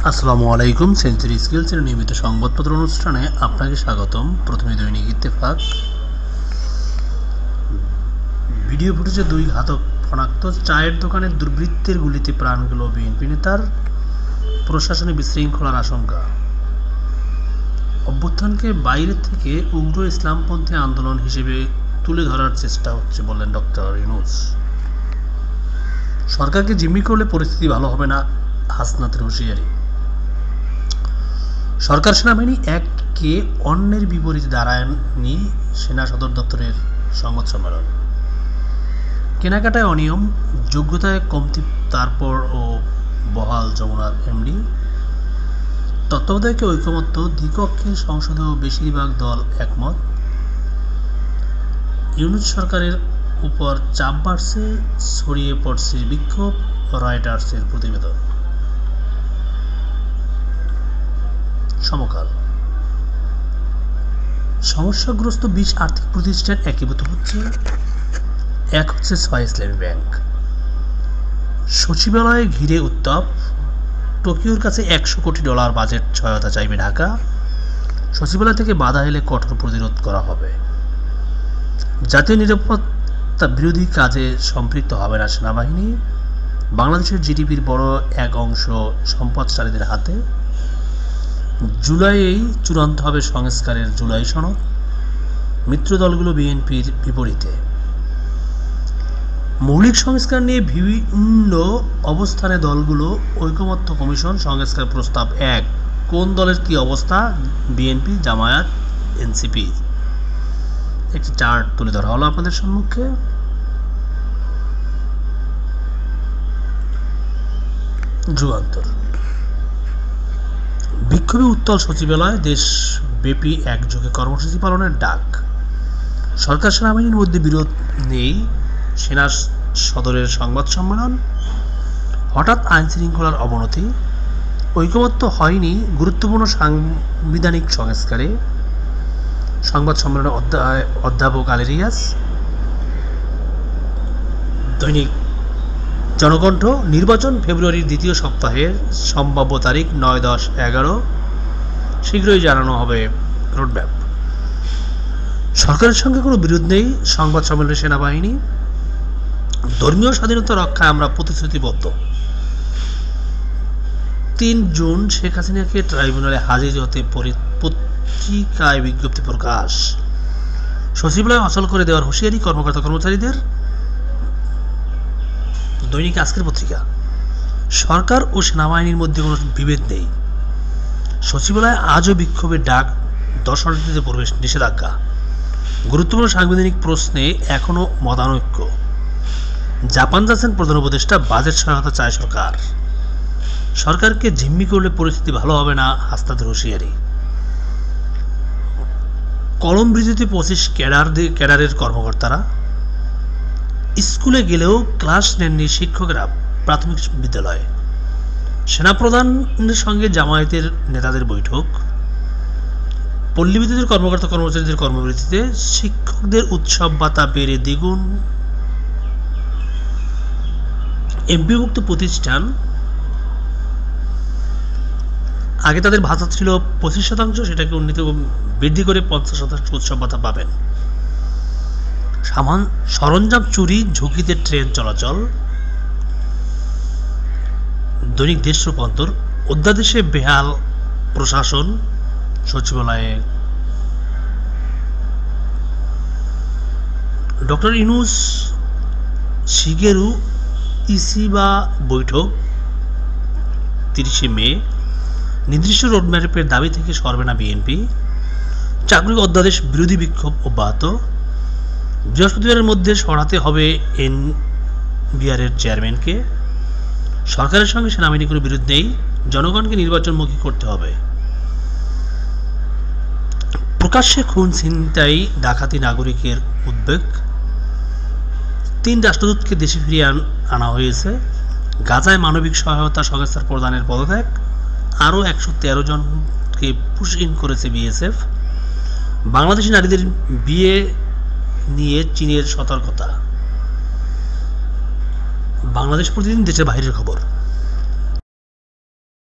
আসসালামু আলাইকুম। সেঞ্চুরি স্কিলসের নিয়মিত সংবাদপত্র অনুষ্ঠানে আপনাকে স্বাগতম। প্রথমে দৈনিক ইত্তেফাক। ভিডিও ফুটেজে দুই ঘাতক শনাক্ত, চায়ের দোকানের দুর্বৃত্তের গুলিতে প্রাণ গেল বিএনপি নেতার, প্রশাসনে বিশৃঙ্খলার আশঙ্কা। অভ্যুত্থানকে বাইরে থেকে উগ্র ইসলামপন্থী আন্দোলন হিসেবে তুলে ধরার চেষ্টা হচ্ছে বললেন ডক্টর ইউনূস। সরকারকে জিম্মি করলে পরিস্থিতি ভালো হবে না, হাসনাতের হুঁশিয়ারি। সরকার সেনাবাহিনী এককে অন্যের বিপরীতে দাঁড়ায়নি, সেনা সদর দপ্তরের সংবাদ সম্মেলন। কেনাকাটায় অনিয়ম, যোগ্যতায় কমতি, তারপর ও বহাল যমুনার এমডি। তত্ত্বাবধায়কে ঐকমত্য, দ্বিকক্ষের সংসদেও বেশিরভাগ দল একমত। ইউনূস সরকারের উপর চাপ বাড়ছে, ছড়িয়ে পড়ছে বিক্ষোভ, রয়টার্সের প্রতিবেদন। সমকাল। সমস্যাগ্রস্ত 20 আর্থিক প্রতিষ্ঠান একীভূত হচ্ছে, এক হচ্ছে 6 ইসলামী ব্যাংক। সচিবালয়ে ঘিরে উত্তাপ, টোকিওর কাছে $100 কোটি বাজেট সহায়তা চাইবে ঢাকা। সচিবালয় থেকে বাধা এলে কঠোর প্রতিরোধ করা হবে। জাতীয় নিরাপত্তা বিরোধী কাজে সম্পৃক্ত হবে না সেনাবাহিনী। বাংলাদেশের জিডিপির বড় এক অংশ সম্পদশালীদের হাতে। জুলাইয়েই চূড়ান্ত হবে সংস্কারের জুলাই সনদ। মিত্র দলগুলো বিএনপির বিপরীতে। মৌলিক সংস্কার নিয়ে ভিন্ন অবস্থানে দলগুলো, ঐকমত্য কমিশন সংস্কার প্রস্তাব 1। কোন দলের কি অবস্থা? BNP, Jamaat, NCP. একটি চার্ট তুলে ধরা হলো আপনাদের সম্মুখে। যুগান্তর। বিক্ষোভে উত্তাল সচিবালয়, দেশব্যাপী একযোগে কর্মসূচি পালনের ডাক। সরকার সেনাবাহিনীর মধ্যে বিরোধ নেই, সেনা সদরের সংবাদ সম্মেলন। হঠাৎ আইন শৃঙ্খলার অবনতি, ঐকমত্য হয়নি গুরুত্বপূর্ণ সাংবিধানিক সংস্কারে। সংবাদ সম্মেলনে অধ্যাপক আলী রিয়াজ। দৈনিক জনকণ্ঠ। নির্বাচন ফেব্রুয়ারির দ্বিতীয় সপ্তাহের, সম্ভাব্য তারিখ 9, 10, 11। শীঘ্রই জানানো হবে রোডম্যাপ। সরকারের সঙ্গে কোনো বিরোধ নেই, সংবাদ সম্মেলনে সেনাবাহিনী। ধর্মীয় স্বাধীনতা রক্ষায় আমরা প্রতিশ্রুতিবদ্ধ। 3 জুন শেখ হাসিনাকে ট্রাইব্যুনালে হাজির হতে পত্রিকায় বিজ্ঞপ্তি প্রকাশ। সচিবালয় অচল করে দেওয়ার হুঁশিয়ারি কর্মকর্তা কর্মচারীদের। দৈনিক আজকের পত্রিকা। সরকার ও সেনাবাহিনীর মধ্যে কোনো বিভেদ নেই, সচিবালয়ে আজও বিক্ষোভের ডাক, দর্শনার্থীদের প্রবেশ নিষেধাজ্ঞা। গুরুত্বপূর্ণ সাংবিধানিক প্রশ্নে এখনও মতানৈক্য। জাপান যাচ্ছেন প্রধান উপদেষ্টা, বাজেট সহায়তা চায় সরকার। সরকারকে জিম্মি করলে পরিস্থিতি ভালো হবে না, হাসনাতের হুঁশিয়ারি। কলম ব্রিজেতে 25 ক্যাডারের কর্মকর্তারা। স্কুলে গেলেও ক্লাস নেননি শিক্ষকেরা, প্রাথমিক বিদ্যালয়ে। সেনাপ্রধানের সঙ্গে জামায়াতের নেতাদের বৈঠক। পল্লী বিদ্যুতের কর্মকর্তা কর্মচারীদের কর্মবিরতিতে, শিক্ষকদের উৎসব ভাতা বেড়ে দ্বিগুণ। এমপিভুক্ত প্রতিষ্ঠান, আগে তাদের ভাতা ছিল 25%, সেটাকে বৃদ্ধি করে 50% উৎসব ভাতা পাবেন। সরঞ্জাম চুরি, ঝুঁকিতে ট্রেন চলাচল। দৈনিক দেশ রূপান্তর। অধ্যাদেশে বেহাল প্রশাসন, সচিবালয়ে ডক্টর ইউনূস শিগেরু ইসিবা বৈঠক 30 মে। নির্দিষ্ট রোডম্যাপের দাবি থেকে সরবে না বিএনপি। চাকরি অধ্যাদেশ বিরোধী বিক্ষোভ অব্যাহত। বৃহস্পতিবারের মধ্যে সরাতে হবে এনবিআরের চেয়ারম্যানকে। সরকারের সঙ্গে সেনাবাহিনীর কোনো বিরোধ নেই, জনগণকে নির্বাচনমুখী করতে হবে। প্রকাশ্যে খুন, ছিনতাই, ডাকাতি, নাগরিকের উদ্বেগ। 3 রাষ্ট্রদূতকে দেশে ফিরিয়ে আনা হয়েছে। গাজায় মানবিক সহায়তা সংস্থার প্রধানের পদত্যাগ। আরও 113 জনকে পুশ ইন করেছে বিএসএফ। বাংলাদেশি নারীদের বিয়ে নিয়ে চীনের সতর্কতা। বাংলাদেশ প্রতিদিন দেশের বাইরের খবর।